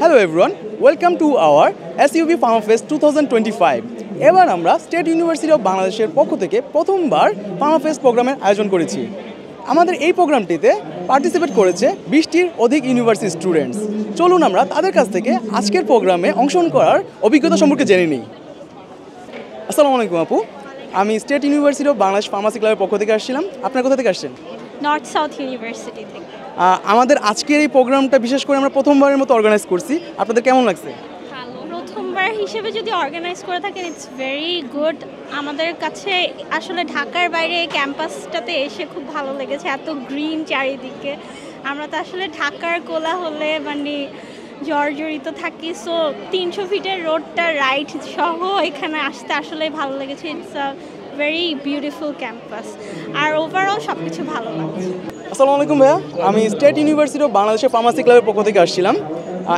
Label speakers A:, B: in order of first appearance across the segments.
A: Hello everyone, welcome to our SUV Pharma fest 2025। এবার আমরা state University of বাংলাদেশের পক্ষ থেকে প্রথমবার ফার্মা ফেস্ট প্রোগ্রামের আয়োজন করেছি। আমাদের এই প্রোগ্রামটিতে পার্টিসিপেট করেছে 20টির অধিক ইউনিভার্সিটি স্টুডেন্টস। চলুন আমরা তাদের কাছ থেকে আজকের প্রোগ্রামে অংশগ্রহণ করার অভিজ্ঞতা সম্পর্কে জেনে নিই। আসসালামু আলাইকুম আপু, আমি State University of Bangladesh pharmacy ক্লাবের পক্ষ থেকে আসছিলাম। আপনার কোথা থেকে আসছেন?
B: নর্থ সাউথ ইউনিভার্সিটি থেকে।
A: আমাদের আজকের এই প্রোগ্রামটা বিশেষ করে আমরা প্রথমবারের মতো অর্গানাইজ করছি। আপনাদের কেমন লাগছে?
B: ভালো, প্রথমবার হিসেবে যদি অর্গানাইজ করে থাকেন ইটস ভেরি গুড। আমাদের কাছে আসলে ঢাকার বাইরে ক্যাম্পাসটাতে এসে খুব ভালো লেগেছে, এত গ্রিন চারিদিকে। আমরা তো আসলে ঢাকার কোলাহলে মানে জর্জরিত থাকি, সো 300 ফিটের রোডটা রাইট সহ এখানে আসতে আসলে ভালো লেগেছে। It's a very beautiful campus, আর ওভারঅল সব কিছু ভালো লাগছে।
A: আসসালামু আলাইকুম ভাইয়া, আমি স্টেট ইউনিভার্সিটি অফ বাংলাদেশের ফার্মাসি ক্লাবের পক্ষ থেকে আসছিলাম।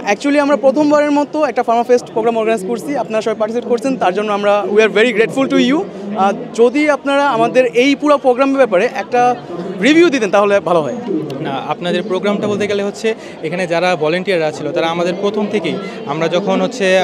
A: অ্যাকচুয়ালি আমরা প্রথমবারের মতো একটা ফার্মা ফেস্ট প্রোগ্রাম অর্গানাইজ করছি, আপনারা সবাই পার্টিসিপেট করছেন, তার জন্য আমরা we are very grateful to you. যদি আপনারা আমাদের এই পুরো প্রোগ্রামের ব্যাপারে একটা রিভিউ দিতেন তাহলে ভালো হয়।
C: না, আপনাদের প্রোগ্রামটা বলতে গেলে হচ্ছে এখানে যারা ভলেন্টিয়াররা ছিল তারা আমাদের প্রথম থেকেই, আমরা যখন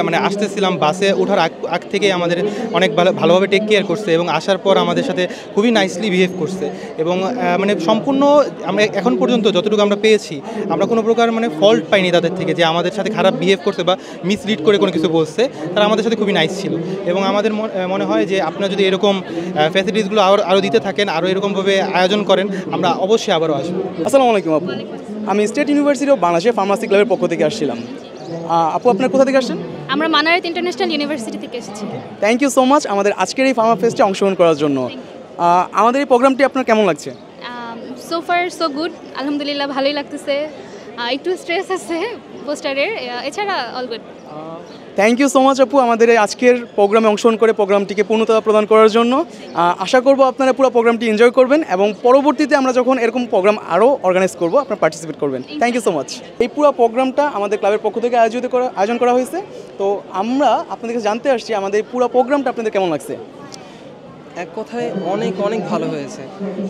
C: মানে আসতেছিলাম বাসে ওঠার আগ থেকেই আমাদের অনেক ভালোভাবে টেক কেয়ার করছে এবং আসার পর আমাদের সাথে খুবই নাইসলি বিহেভ করছে এবং মানে সম্পূর্ণ আমরা এখন পর্যন্ত যতটুকু আমরা পেয়েছি আমরা কোনো প্রকার মানে ফল্ট পাইনি তাদের থেকে যে আমাদের সাথে খারাপ বিহেভ করছে বা মিসলিড করে কোনো কিছু বলছে। তারা আমাদের সাথে খুবই নাইস ছিল এবং আমাদের মনে হয় যে আপনারা যদি এরকম ফ্যাসিলিটিসগুলো আরও দিতে থাকেন, আরও এরকমভাবে আয়োজন করেন, আমরা অবশ্যই আবারও আসবো।
A: আসসালামু আলাইকুম আপু, আমি স্টেট ইউনিভার্সিটি অফ বাংলাদেশের ফার্মাসি ক্লাবের পক্ষ থেকে আসছিলাম। আপু আপনার কোথা থেকে আসছেন?
B: আমরা মানারত ইন্টারন্যাশনাল ইউনিভার্সিটি থেকে এসেছি।
A: থ্যাংক ইউ সো মাচ আমাদের আজকের এই ফার্মা ফেস্টে অংশগ্রহণ করার জন্য। আমাদের এই প্রোগ্রামটি আপনার কেমন লাগছে?
B: সো ফার সো গুড, আলহামদুলিল্লাহ ভালোই লাগতেছে। একটু স্ট্রেস আছে পোস্টারের, এছাড়া all good.
A: Thank you so much আপু আমাদের এই আজকের প্রোগ্রামে অংশগ্রহণ করে প্রোগ্রামটিকে পূর্ণতা প্রদান করার জন্য। আশা করব আপনারা পুরো প্রোগ্রামটি এনজয় করবেন এবং পরবর্তীতে আমরা যখন এরকম প্রোগ্রাম আরও অর্গানাইজ করব আপনারা পার্টিসিপেট করবেন। Thank you so much. এই পুরো প্রোগ্রামটা আমাদের ক্লাবের পক্ষ থেকে আয়োজন করা হয়েছে। তো আমরা আপনাদের কাছে জানতে আসছি আমাদের পুরো প্রোগ্রামটা আপনাদের কেমন লাগছে?
D: এক কথায় অনেক অনেক ভালো হয়েছে।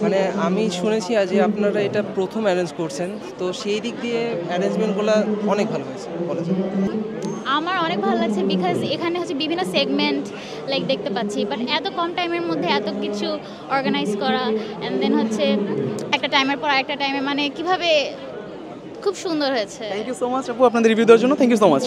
D: মানে আমি শুনেছি আজ যে আপনারা এটা প্রথম অ্যারেঞ্জ করছেন, তো সেই দিক দিয়ে অ্যারেঞ্জমেন্টগুলো অনেক ভালো হয়েছে কলেজে।
E: আমার অনেক ভালো লাগছে বিকজ এখানে হচ্ছে বিভিন্ন সেগমেন্ট লাইক দেখতে পাচ্ছি, বাট এত কম টাইমের মধ্যে এত কিছু অর্গানাইজ করা অ্যান্ড দেন হচ্ছে একটা টাইমের পর একটা টাইমে মানে কিভাবে খুব সুন্দর হয়েছে।
A: থ্যাংক ইউ সো মাচ আপু আপনাদের রিভিউ দেওয়ার জন্য। Thank you so much.